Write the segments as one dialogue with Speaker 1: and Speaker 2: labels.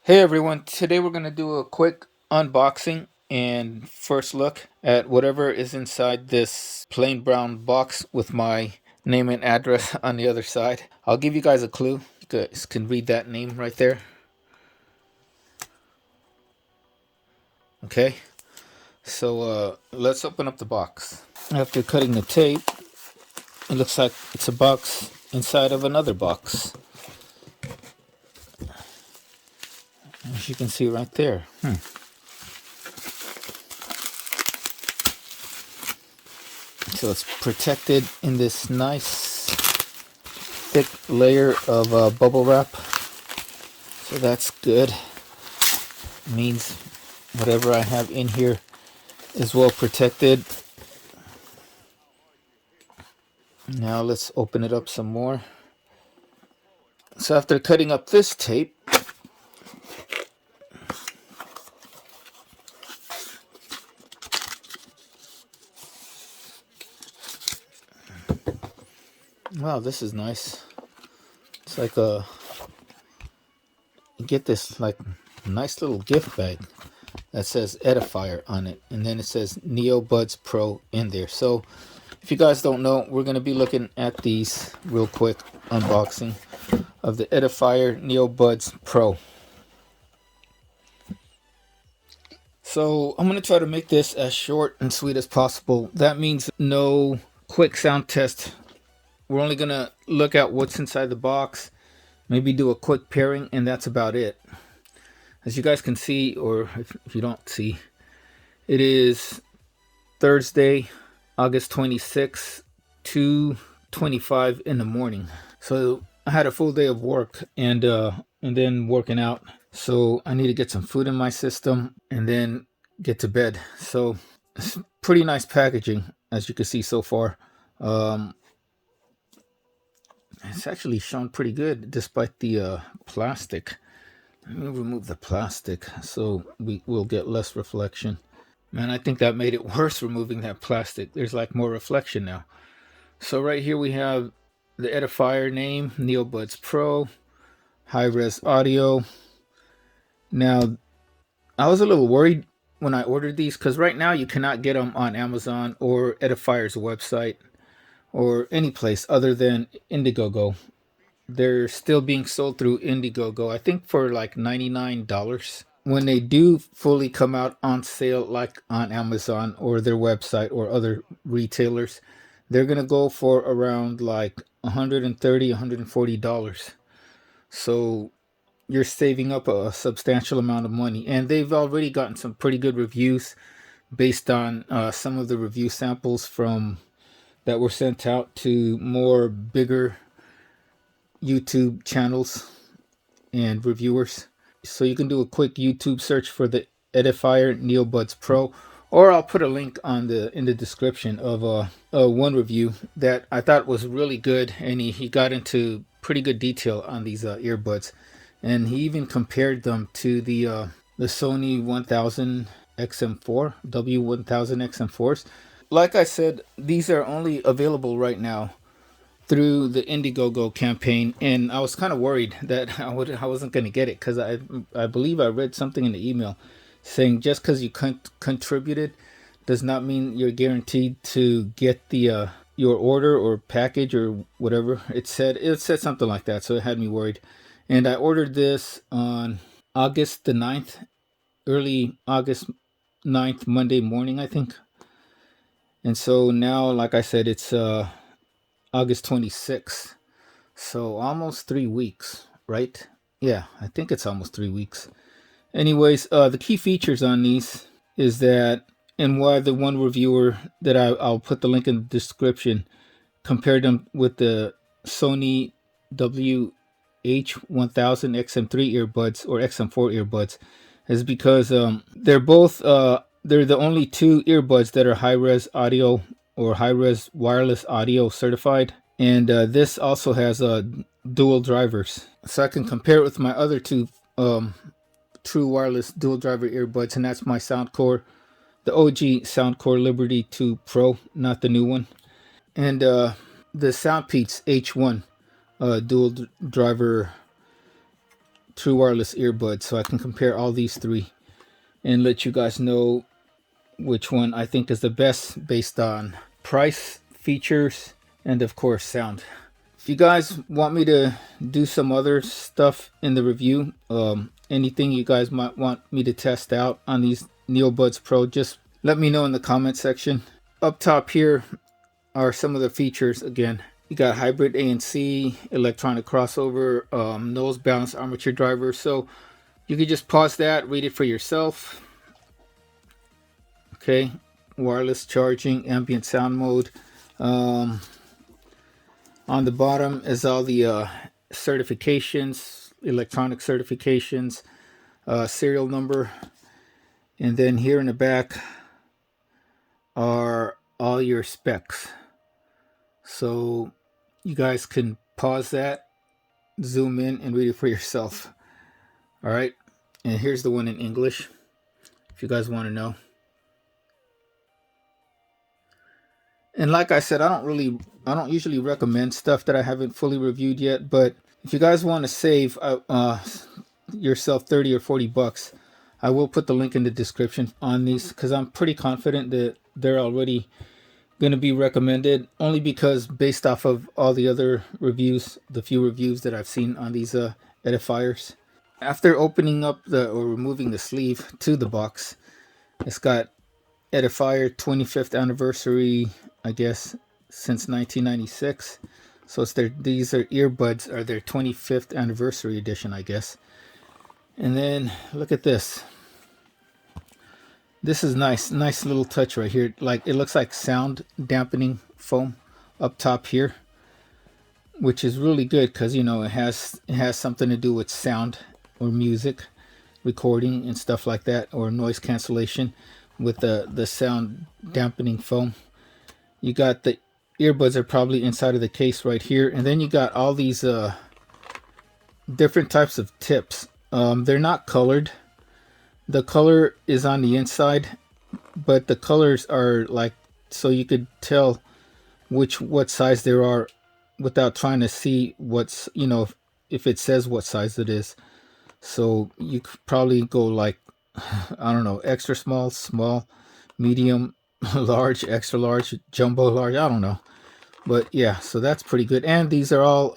Speaker 1: Hey everyone, today we're going to do a quick unboxing and first look at whatever is inside this plain brown box with my name and address on the other side. I'll give you guys a clue. You guys can read that name right there. Okay, so let's open up the box. After cutting the tape, it looks like it's a box inside of another box. As you can see right there. So it's protected in this nice thick layer of bubble wrap. So that's good. Means whatever I have in here is well protected. Now let's open it up some more. So after cutting up this tape, wow, this is nice. It's like you get this like nice little gift bag that says Edifier on it, and then it says NeoBuds Pro in there. So if you guys don't know, we're going to be looking at these real quick unboxing of the Edifier NeoBuds Pro. So I'm going to try to make this as short and sweet as possible. That means no quick sound test. We're only going to look at what's inside the box, maybe do a quick pairing, and that's about it. As you guys can see, or if you don't see, it is Thursday, August 26th, 2:25 in the morning. So I had a full day of work and then working out. So I need to get some food in my system and then get to bed. So it's pretty nice packaging, as you can see so far. It's actually shown pretty good despite the plastic. Let me remove the plastic so we will get less reflection. Man, I think that made it worse removing that plastic. There's like more reflection now. So right here we have the Edifier name, NeoBuds Pro, high-res audio. Now, I was a little worried when I ordered these because right now you cannot get them on Amazon or Edifier's website or any place other than Indiegogo. They're still being sold through Indiegogo, I think for like $99. When they do fully come out on sale, like on Amazon or their website or other retailers, they're going to go for around like $130, $140. So you're saving up a substantial amount of money. And they've already gotten some pretty good reviews based on some of the review samples from that were sent out to more bigger YouTube channels and reviewers. So you can do a quick YouTube search for the Edifier NeoBuds Pro, or I'll put a link on in the description of one review that I thought was really good, and he got into pretty good detail on these earbuds, and he even compared them to the Sony 1000 XM4 W1000 XM4s. Like I said, these are only available right now through the Indiegogo campaign, and I was kind of worried that I wasn't going to get it because I believe I read something in the email saying just because you contributed does not mean you're guaranteed to get the your order or package or whatever it said. It said something like that, so it had me worried. And I ordered this on August the 9th, early August 9th, Monday morning, I think. And so now, like I said, it's August 26th. So almost 3 weeks, right? Yeah, I think it's almost 3 weeks. Anyways, the key features on these is that, and why the one reviewer that I'll put the link in the description compared them with the Sony WH1000 XM3 earbuds or XM4 earbuds is because they're both they're the only two earbuds that are high-res audio or high-res wireless audio certified, and this also has dual drivers, so I can compare it with my other two true wireless dual driver earbuds, and that's my Soundcore, the OG Soundcore Liberty 2 Pro, not the new one, and the Soundpeats H1 dual driver true wireless earbuds, so I can compare all these three and let you guys know which one I think is the best based on price, features, and of course sound. If you guys want me to do some other stuff in the review, anything you guys might want me to test out on these NeoBuds Pro, just let me know in the comment section. Up top here are some of the features. Again, you got hybrid ANC, electronic crossover, nose balance armature driver. So you can just pause that, read it for yourself. Okay, wireless charging, ambient sound mode. On the bottom is all the certifications, electronic certifications, serial number. And then here in the back are all your specs. So you guys can pause that, zoom in, and read it for yourself. All right. And here's the one in English, if you guys want to know. And like I said, I don't usually recommend stuff that I haven't fully reviewed yet. But if you guys want to save yourself 30 or 40 bucks, I will put the link in the description on these, because I'm pretty confident that they're already going to be recommended, only because based off of all the other reviews, the few reviews that I've seen on these Edifiers. After opening up or removing the sleeve to the box, it's got Edifier 25th anniversary, I guess, since 1996. So it's these are earbuds, are their 25th anniversary edition, I guess. And then look at this. This is nice little touch right here. Like, it looks like sound dampening foam up top here, which is really good because, you know, it has something to do with sound or music recording and stuff like that, or noise cancellation with the sound dampening foam. You got the earbuds are probably inside of the case right here, and then you got all these different types of tips. They're not colored. The color is on the inside, but the colors are like, so you could tell what size there are without trying to see what's, you know, if it says what size it is. So you could probably go like, I don't know, extra small, small, medium, large, extra large, jumbo large, I don't know. But yeah, so that's pretty good. And these are all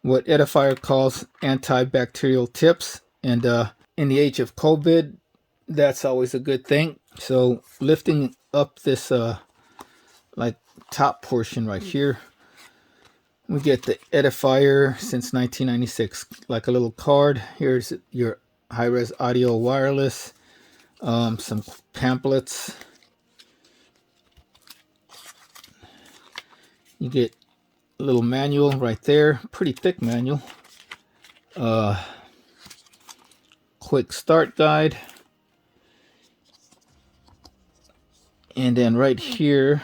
Speaker 1: what Edifier calls antibacterial tips. And in the age of COVID, that's always a good thing. So lifting up this like top portion right here, we get the Edifier since 1996, like a little card. Here's your high-res audio wireless, some pamphlets. You get a little manual right there, pretty thick manual. Quick start guide. And then right here,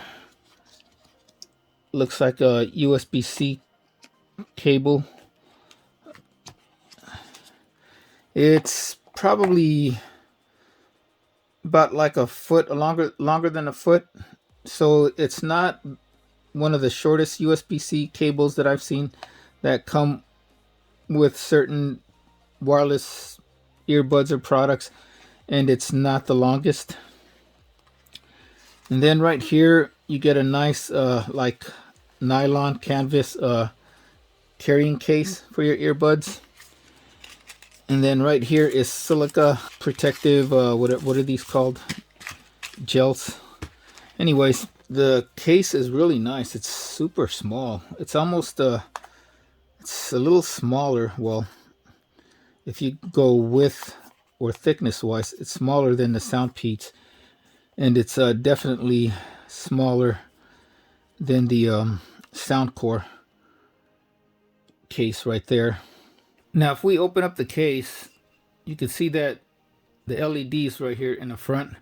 Speaker 1: looks like a USB-C cable. It's probably about like a foot, longer than a foot. So it's not one of the shortest USB-C cables that I've seen that come with certain wireless earbuds or products, and it's not the longest. And then right here you get a nice like nylon canvas carrying case for your earbuds. And then right here is silica protective, what are these called? Gels. Anyways, the case is really nice. It's super small. It's almost it's a little smaller. Well, if you go width or thickness wise, it's smaller than the Soundpeats, and it's definitely smaller than the Soundcore case right there. Now, if we open up the case, you can see that the LEDs right here in the front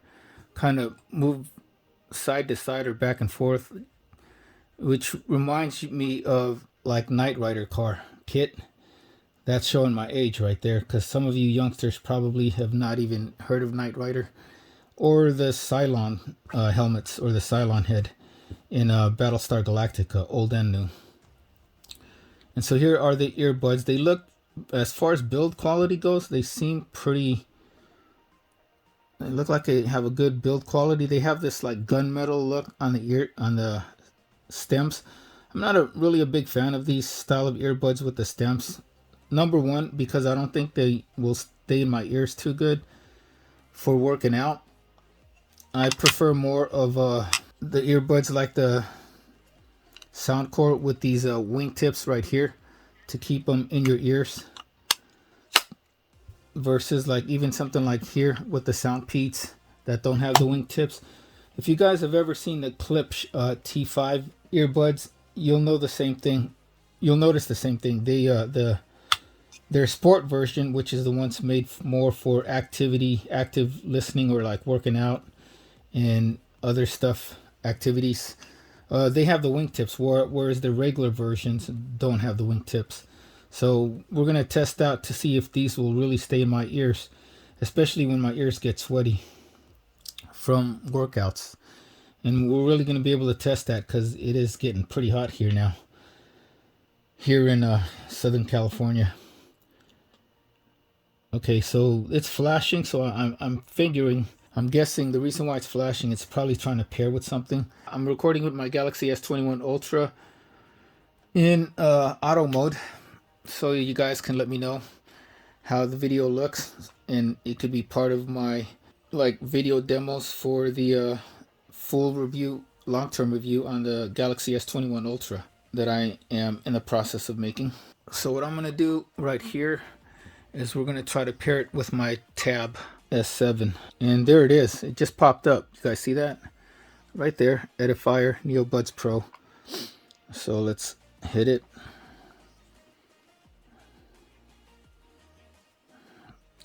Speaker 1: kind of move side to side or back and forth, which reminds me of like Knight Rider car kit. That's showing my age right there, because some of you youngsters probably have not even heard of Knight Rider or the Cylon helmets or the Cylon head in Battlestar Galactica, old and new. And so here are the earbuds. They look as far as build quality goes, they seem pretty. They look like they have a good build quality. They have this like gunmetal look on the stems. I'm not really a big fan of these style of earbuds with the stems. Number one, because I don't think they will stay in my ears too good for working out. I prefer more of the earbuds like the Soundcore with these wingtips right here to keep them in your ears, versus like even something like here with the Soundpeats that don't have the wingtips. If you guys have ever seen the Klipsch T5 earbuds, you'll know the same thing. You'll notice the same thing. They their sport version, which is the ones made more for active listening, or like working out and other stuff, activities. They have the wingtips, whereas the regular versions don't have the wingtips. So we're gonna test out to see if these will really stay in my ears, especially when my ears get sweaty from workouts. And we're really gonna be able to test that because it is getting pretty hot here now, here in Southern California. Okay, so it's flashing, so I'm guessing the reason why it's flashing, it's probably trying to pair with something. I'm recording with my Galaxy S21 Ultra in auto mode, so you guys can let me know how the video looks, and it could be part of my like video demos for the full review, long-term review on the Galaxy S21 Ultra that I am in the process of making. So what I'm gonna do right here is we're gonna try to pair it with my Tab S7, and there it is. It just popped up. You guys see that right there? Edifier NeoBuds Pro. So let's hit it.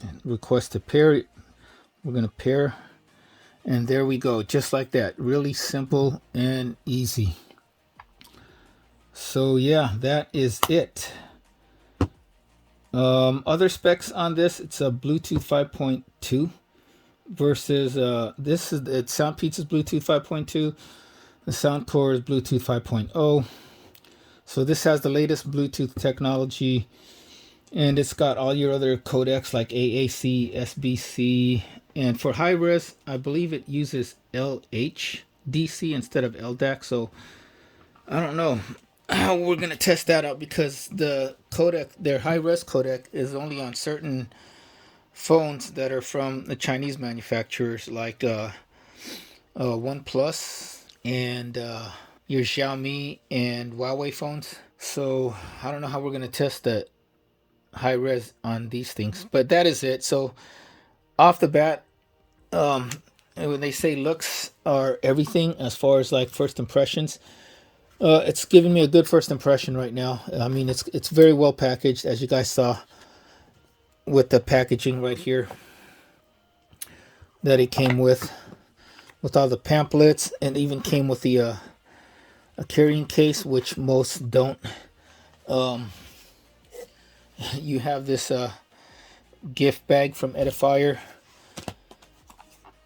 Speaker 1: And request to pair it. We're gonna pair, and there we go, just like that. Really simple and easy. So yeah, that is it. Other specs on this, it's a Bluetooth 5.2 versus this is Soundpeats is Bluetooth 5.2. The Soundcore is Bluetooth 5.0. So this has the latest Bluetooth technology, and it's got all your other codecs like AAC, SBC, and for high res, I believe it uses LHDC instead of LDAC. So I don't know how we're gonna test that out, because the codec, their high res codec, is only on certain phones that are from the Chinese manufacturers, like OnePlus and your Xiaomi and Huawei phones. So I don't know how we're gonna test that high res on these things, but that is it. So off the bat, when they say looks are everything as far as like first impressions, it's giving me a good first impression right now. I mean, it's very well packaged, as you guys saw with the packaging right here that it came with all the pamphlets, and even came with the a carrying case, which most don't. You have this gift bag from Edifier.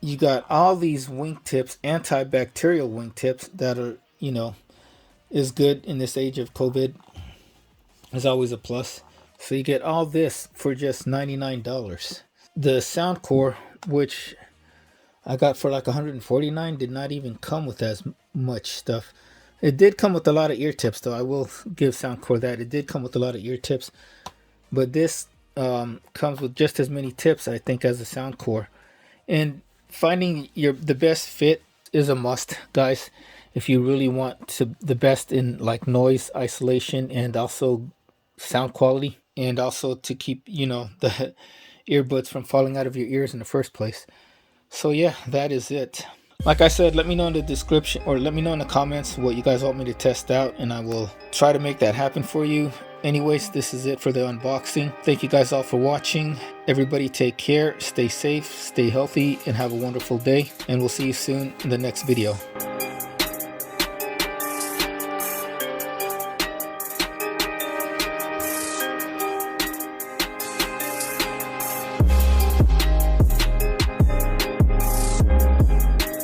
Speaker 1: You got all these wingtips, antibacterial wingtips that are, is good in this age of COVID. Is always a plus. So you get all this for just $99. The Soundcore, which I got for like $149, did not even come with as much stuff. It did come with a lot of ear tips, though. I will give Soundcore that. It did come with a lot of ear tips. But this comes with just as many tips, I think, as the Soundcore. And finding the best fit is a must, guys. If you really want the best in like noise isolation and also sound quality, and also to keep the earbuds from falling out of your ears in the first place. So yeah, that is it. Like I said, let me know in the description, or let me know in the comments what you guys want me to test out, and I will try to make that happen for you. Anyways, this is it for the unboxing. Thank you guys all for watching. Everybody take care, stay safe, stay healthy, and have a wonderful day. And we'll see you soon in the next video.